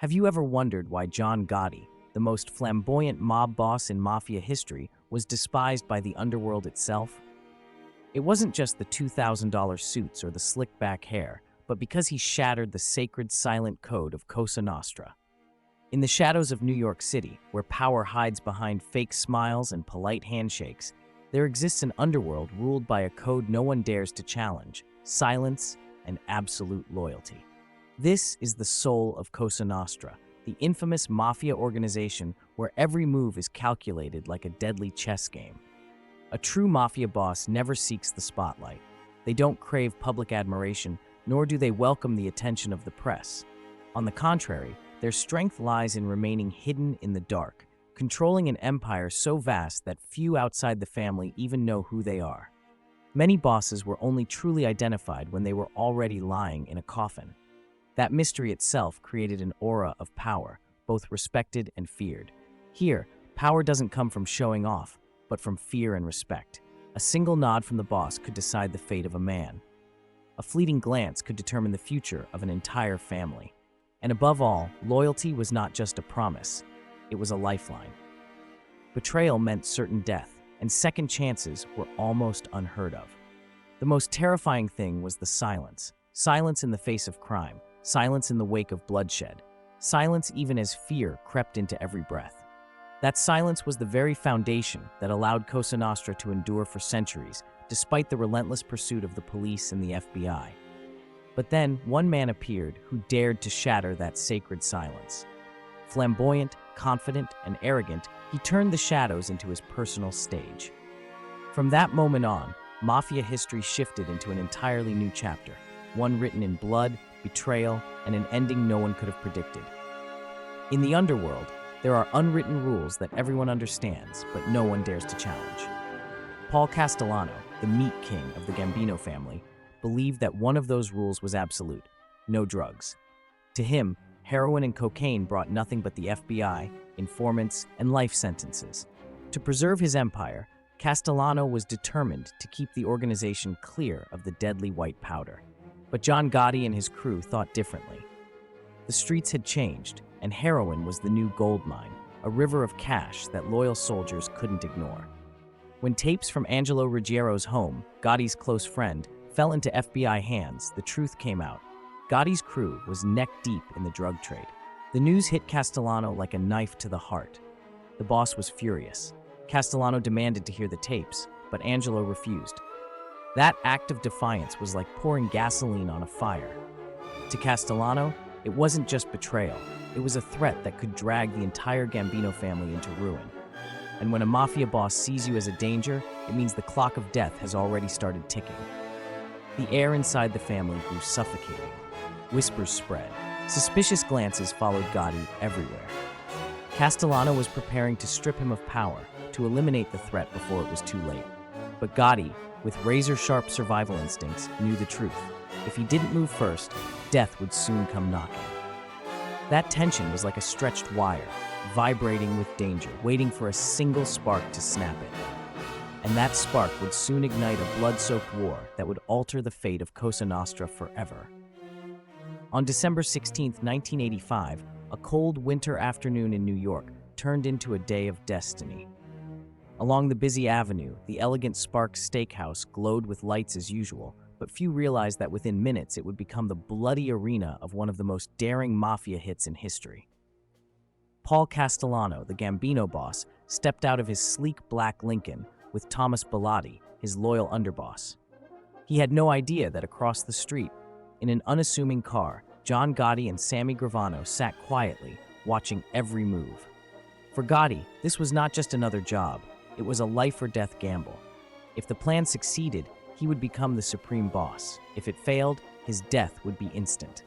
Have you ever wondered why John Gotti, the most flamboyant mob boss in Mafia history, was despised by the underworld itself? It wasn't just the $2,000 suits or the slick-back hair, but because he shattered the sacred silent code of Cosa Nostra. In the shadows of New York City, where power hides behind fake smiles and polite handshakes, there exists an underworld ruled by a code no one dares to challenge: silence and absolute loyalty. This is the soul of Cosa Nostra, the infamous mafia organization where every move is calculated like a deadly chess game. A true mafia boss never seeks the spotlight. They don't crave public admiration, nor do they welcome the attention of the press. On the contrary, their strength lies in remaining hidden in the dark, controlling an empire so vast that few outside the family even know who they are. Many bosses were only truly identified when they were already lying in a coffin. That mystery itself created an aura of power, both respected and feared. Here, power doesn't come from showing off, but from fear and respect. A single nod from the boss could decide the fate of a man. A fleeting glance could determine the future of an entire family. And above all, loyalty was not just a promise, it was a lifeline. Betrayal meant certain death, and second chances were almost unheard of. The most terrifying thing was the silence. Silence in the face of crime, silence in the wake of bloodshed, silence even as fear crept into every breath. That silence was the very foundation that allowed Cosa Nostra to endure for centuries, despite the relentless pursuit of the police and the FBI. But then, one man appeared who dared to shatter that sacred silence. Flamboyant, confident, and arrogant, he turned the shadows into his personal stage. From that moment on, Mafia history shifted into an entirely new chapter, one written in blood, betrayal, and an ending no one could have predicted. In the underworld, there are unwritten rules that everyone understands, but no one dares to challenge. Paul Castellano, the meat king of the Gambino family, believed that one of those rules was absolute: no drugs. To him, heroin and cocaine brought nothing but the FBI, informants, and life sentences. To preserve his empire, Castellano was determined to keep the organization clear of the deadly white powder. But John Gotti and his crew thought differently. The streets had changed, and heroin was the new gold mine, a river of cash that loyal soldiers couldn't ignore. When tapes from Angelo Ruggiero's home, Gotti's close friend, fell into FBI hands, the truth came out. Gotti's crew was neck-deep in the drug trade. The news hit Castellano like a knife to the heart. The boss was furious. Castellano demanded to hear the tapes, but Angelo refused. That act of defiance was like pouring gasoline on a fire. To Castellano, it wasn't just betrayal. It was a threat that could drag the entire Gambino family into ruin. And when a mafia boss sees you as a danger, it means the clock of death has already started ticking. The air inside the family grew suffocating. Whispers spread. Suspicious glances followed Gotti everywhere. Castellano was preparing to strip him of power, to eliminate the threat before it was too late. But Gotti, with razor-sharp survival instincts, knew the truth. If he didn't move first, death would soon come knocking. That tension was like a stretched wire, vibrating with danger, waiting for a single spark to snap it. And that spark would soon ignite a blood-soaked war that would alter the fate of Cosa Nostra forever. On December 16, 1985, a cold winter afternoon in New York turned into a day of destiny. Along the busy avenue, the elegant Sparks Steakhouse glowed with lights as usual, but few realized that within minutes it would become the bloody arena of one of the most daring mafia hits in history. Paul Castellano, the Gambino boss, stepped out of his sleek black Lincoln with Thomas Bellotti, his loyal underboss. He had no idea that across the street, in an unassuming car, John Gotti and Sammy Gravano sat quietly, watching every move. For Gotti, this was not just another job, it was a life-or-death gamble. If the plan succeeded, he would become the supreme boss. If it failed, his death would be instant.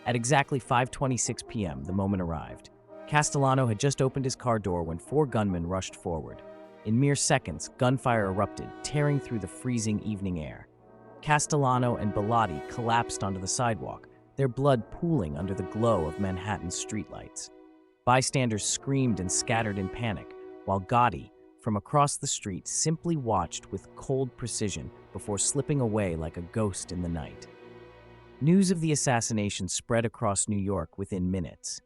At exactly 5:26 p.m., the moment arrived. Castellano had just opened his car door when 4 gunmen rushed forward. In mere seconds, gunfire erupted, tearing through the freezing evening air. Castellano and Bellotti collapsed onto the sidewalk, their blood pooling under the glow of Manhattan's streetlights. Bystanders screamed and scattered in panic, while Gotti, from across the street, simply watched with cold precision before slipping away like a ghost in the night. News of the assassination spread across New York within minutes.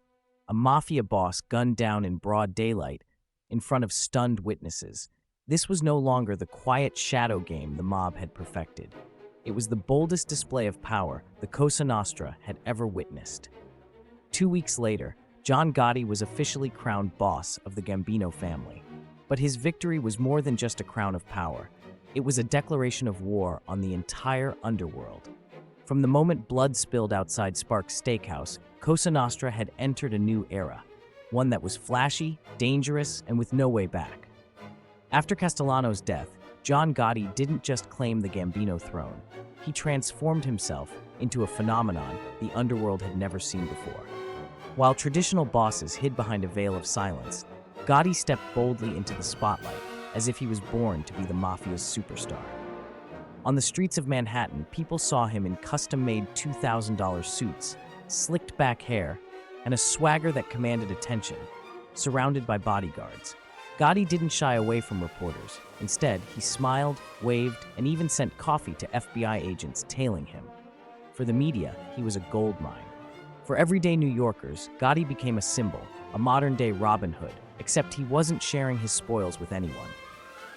a mafia boss gunned down in broad daylight in front of stunned witnesses. This was no longer the quiet shadow game the mob had perfected. It was the boldest display of power the Cosa Nostra had ever witnessed. 2 weeks later, John Gotti was officially crowned boss of the Gambino family. But his victory was more than just a crown of power. It was a declaration of war on the entire underworld. From the moment blood spilled outside Sparks' steakhouse, Cosa Nostra had entered a new era, one that was flashy, dangerous, and with no way back. After Castellano's death, John Gotti didn't just claim the Gambino throne. He transformed himself into a phenomenon the underworld had never seen before. While traditional bosses hid behind a veil of silence, Gotti stepped boldly into the spotlight, as if he was born to be the Mafia's superstar. On the streets of Manhattan, people saw him in custom-made $2,000 suits, slicked back hair, and a swagger that commanded attention, surrounded by bodyguards. Gotti didn't shy away from reporters. Instead, he smiled, waved, and even sent coffee to FBI agents tailing him. For the media, he was a goldmine. For everyday New Yorkers, Gotti became a symbol, a modern-day Robin Hood, except he wasn't sharing his spoils with anyone.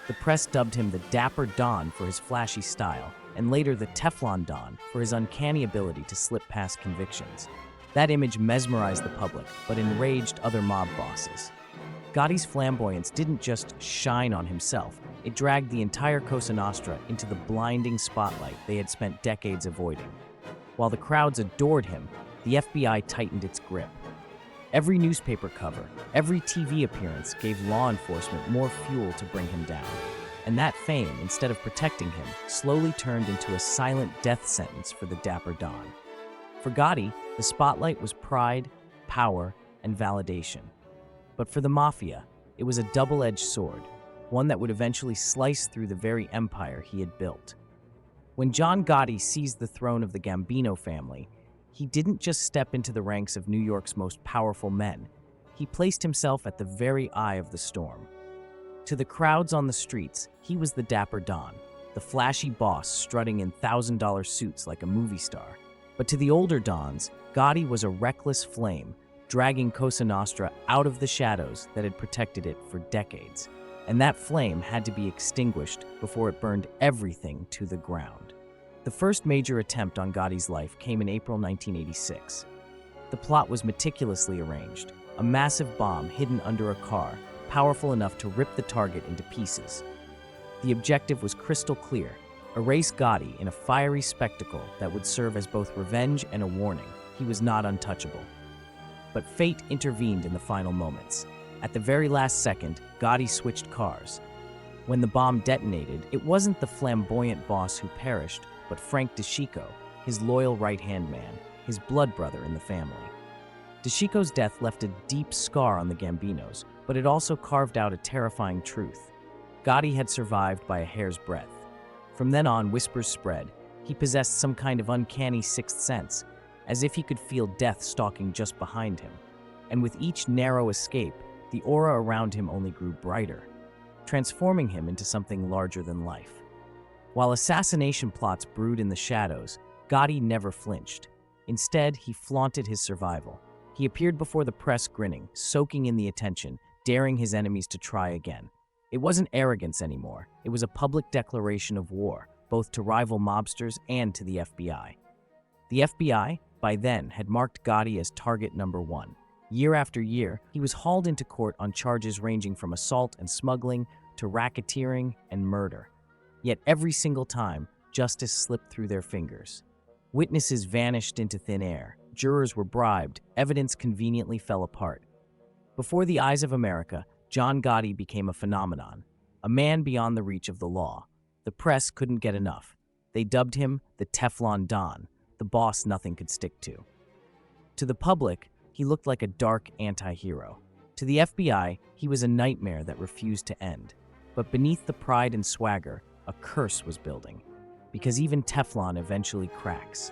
The press dubbed him the Dapper Don for his flashy style, and later the Teflon Don for his uncanny ability to slip past convictions. That image mesmerized the public, but enraged other mob bosses. Gotti's flamboyance didn't just shine on himself, it dragged the entire Cosa Nostra into the blinding spotlight they had spent decades avoiding. While the crowds adored him, the FBI tightened its grip. Every newspaper cover, every TV appearance gave law enforcement more fuel to bring him down. And that fame, instead of protecting him, slowly turned into a silent death sentence for the Dapper Don. For Gotti, the spotlight was pride, power, and validation. But for the Mafia, it was a double-edged sword, one that would eventually slice through the very empire he had built. When John Gotti seized the throne of the Gambino family, he didn't just step into the ranks of New York's most powerful men. He placed himself at the very eye of the storm. To the crowds on the streets, he was the Dapper Don, the flashy boss strutting in $1,000 suits like a movie star. But to the older Dons, Gotti was a reckless flame, dragging Cosa Nostra out of the shadows that had protected it for decades. And that flame had to be extinguished before it burned everything to the ground. The first major attempt on Gotti's life came in April 1986. The plot was meticulously arranged, a massive bomb hidden under a car, powerful enough to rip the target into pieces. The objective was crystal clear: erase Gotti in a fiery spectacle that would serve as both revenge and a warning. He was not untouchable. But fate intervened in the final moments. At the very last second, Gotti switched cars. When the bomb detonated, it wasn't the flamboyant boss who perished, but Frank DeCicco, his loyal right-hand man, his blood brother in the family. DeCicco's death left a deep scar on the Gambinos, but it also carved out a terrifying truth. Gotti had survived by a hair's breadth. From then on, whispers spread. He possessed some kind of uncanny sixth sense, as if he could feel death stalking just behind him. And with each narrow escape, the aura around him only grew brighter, transforming him into something larger than life. While assassination plots brewed in the shadows, Gotti never flinched. Instead, he flaunted his survival. He appeared before the press grinning, soaking in the attention, daring his enemies to try again. It wasn't arrogance anymore. It was a public declaration of war, both to rival mobsters and to the FBI. The FBI, by then, had marked Gotti as target number one. Year after year, he was hauled into court on charges ranging from assault and smuggling to racketeering and murder. Yet every single time, justice slipped through their fingers. Witnesses vanished into thin air, jurors were bribed, evidence conveniently fell apart. Before the eyes of America, John Gotti became a phenomenon, a man beyond the reach of the law. The press couldn't get enough. They dubbed him the Teflon Don, the boss nothing could stick to. To the public, he looked like a dark anti-hero. To the FBI, he was a nightmare that refused to end. But beneath the pride and swagger, a curse was building, because even Teflon eventually cracks.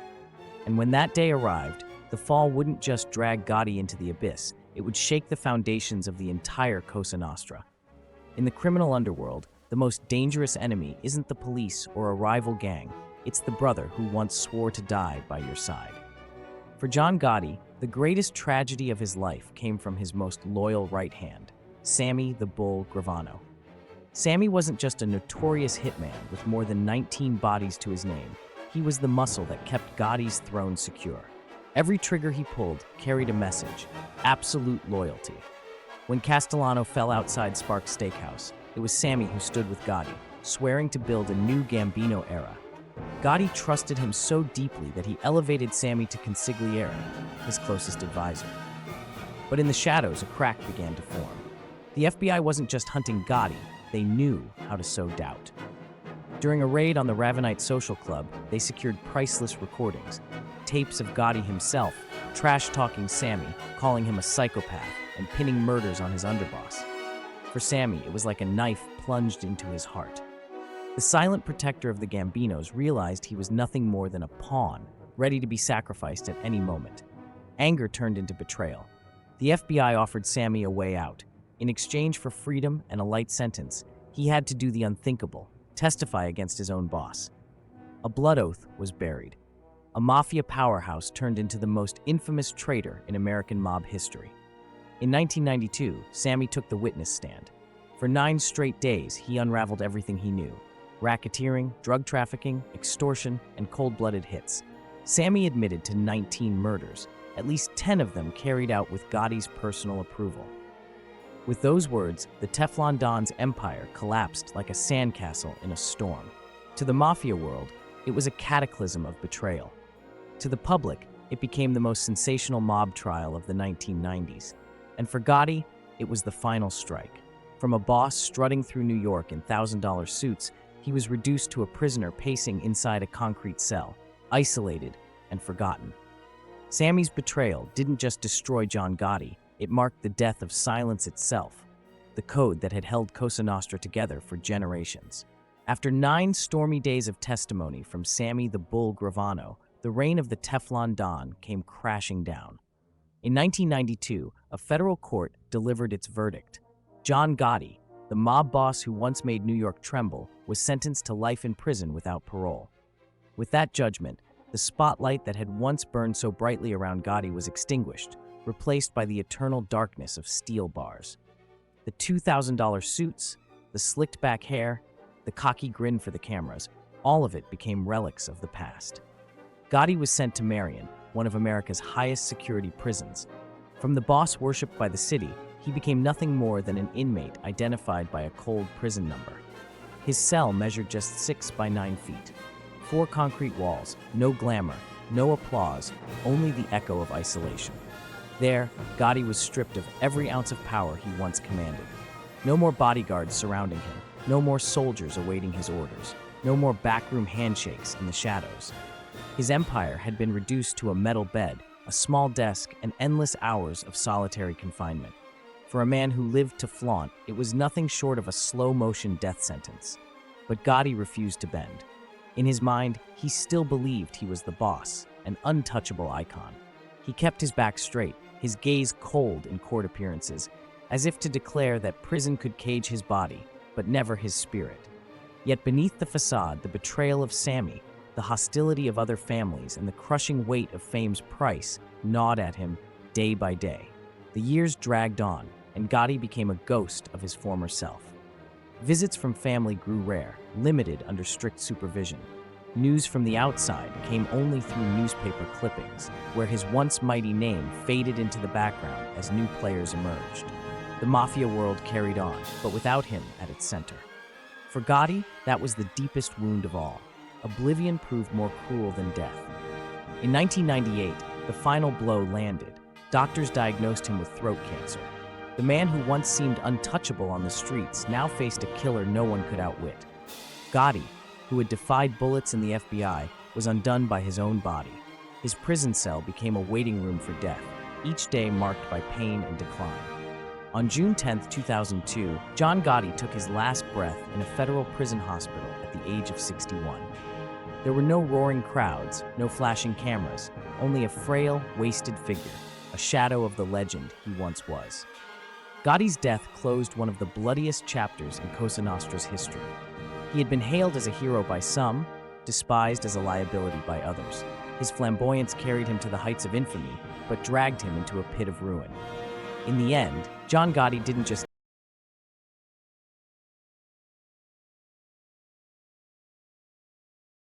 And when that day arrived, the fall wouldn't just drag Gotti into the abyss, it would shake the foundations of the entire Cosa Nostra. In the criminal underworld, the most dangerous enemy isn't the police or a rival gang, it's the brother who once swore to die by your side. For John Gotti, The greatest tragedy of his life came from his most loyal right hand, Sammy the Bull Gravano. Sammy wasn't just a notorious hitman with more than 19 bodies to his name. He was the muscle that kept Gotti's throne secure. Every trigger he pulled carried a message: absolute loyalty. When Castellano fell outside Sparks Steakhouse, it was Sammy who stood with Gotti, swearing to build a new Gambino era. Gotti trusted him so deeply that he elevated Sammy to consigliere, his closest advisor. But in the shadows, a crack began to form. The FBI wasn't just hunting Gotti, they knew how to sow doubt. During a raid on the Ravenite Social Club, they secured priceless recordings, tapes of Gotti himself, trash-talking Sammy, calling him a psychopath, and pinning murders on his underboss. For Sammy, it was like a knife plunged into his heart. The silent protector of the Gambinos realized he was nothing more than a pawn, ready to be sacrificed at any moment. Anger turned into betrayal. The FBI offered Sammy a way out. In exchange for freedom and a light sentence, he had to do the unthinkable: testify against his own boss. A blood oath was buried. A mafia powerhouse turned into the most infamous traitor in American mob history. In 1992, Sammy took the witness stand. For 9 straight days, he unraveled everything he knew: racketeering, drug trafficking, extortion, and cold-blooded hits. Sammy admitted to 19 murders, at least 10 of them carried out with Gotti's personal approval. With those words, the Teflon Don's empire collapsed like a sandcastle in a storm. To the mafia world, it was a cataclysm of betrayal. To the public, it became the most sensational mob trial of the 1990s. And for Gotti, it was the final strike. From a boss strutting through New York in $1,000 suits, he was reduced to a prisoner pacing inside a concrete cell, isolated and forgotten. Sammy's betrayal didn't just destroy John Gotti, it marked the death of silence itself, the code that had held Cosa Nostra together for generations. After 9 stormy days of testimony from Sammy the Bull Gravano, the reign of the Teflon Don came crashing down. In 1992, a federal court delivered its verdict. John Gotti, the mob boss who once made New York tremble, was sentenced to life in prison without parole. With that judgment, the spotlight that had once burned so brightly around Gotti was extinguished, replaced by the eternal darkness of steel bars. The $2,000 suits, the slicked-back hair, the cocky grin for the cameras, all of it became relics of the past. Gotti was sent to Marion, one of America's highest security prisons. From the boss worshipped by the city, he became nothing more than an inmate identified by a cold prison number. His cell measured just 6 by 9 feet. 4 concrete walls, no glamour, no applause, only the echo of isolation. There, Gotti was stripped of every ounce of power he once commanded. No more bodyguards surrounding him, no more soldiers awaiting his orders, no more backroom handshakes in the shadows. His empire had been reduced to a metal bed, a small desk, and endless hours of solitary confinement. For a man who lived to flaunt, it was nothing short of a slow-motion death sentence. But Gotti refused to bend. In his mind, he still believed he was the boss, an untouchable icon. He kept his back straight, his gaze cold in court appearances, as if to declare that prison could cage his body, but never his spirit. Yet beneath the facade, the betrayal of Sammy, the hostility of other families, and the crushing weight of fame's price gnawed at him day by day. The years dragged on, and Gotti became a ghost of his former self. Visits from family grew rare, limited under strict supervision. News from the outside came only through newspaper clippings, where his once mighty name faded into the background as new players emerged. The mafia world carried on, but without him at its center. For Gotti, that was the deepest wound of all. Oblivion proved more cruel than death. In 1998, the final blow landed. Doctors diagnosed him with throat cancer. The man who once seemed untouchable on the streets now faced a killer no one could outwit. Gotti, who had defied bullets in the FBI, was undone by his own body. His prison cell became a waiting room for death, each day marked by pain and decline. On June 10, 2002, John Gotti took his last breath in a federal prison hospital at the age of 61. There were no roaring crowds, no flashing cameras, only a frail, wasted figure, a shadow of the legend he once was. Gotti's death closed one of the bloodiest chapters in Cosa Nostra's history. He had been hailed as a hero by some, despised as a liability by others. His flamboyance carried him to the heights of infamy, but dragged him into a pit of ruin. In the end, John Gotti didn't just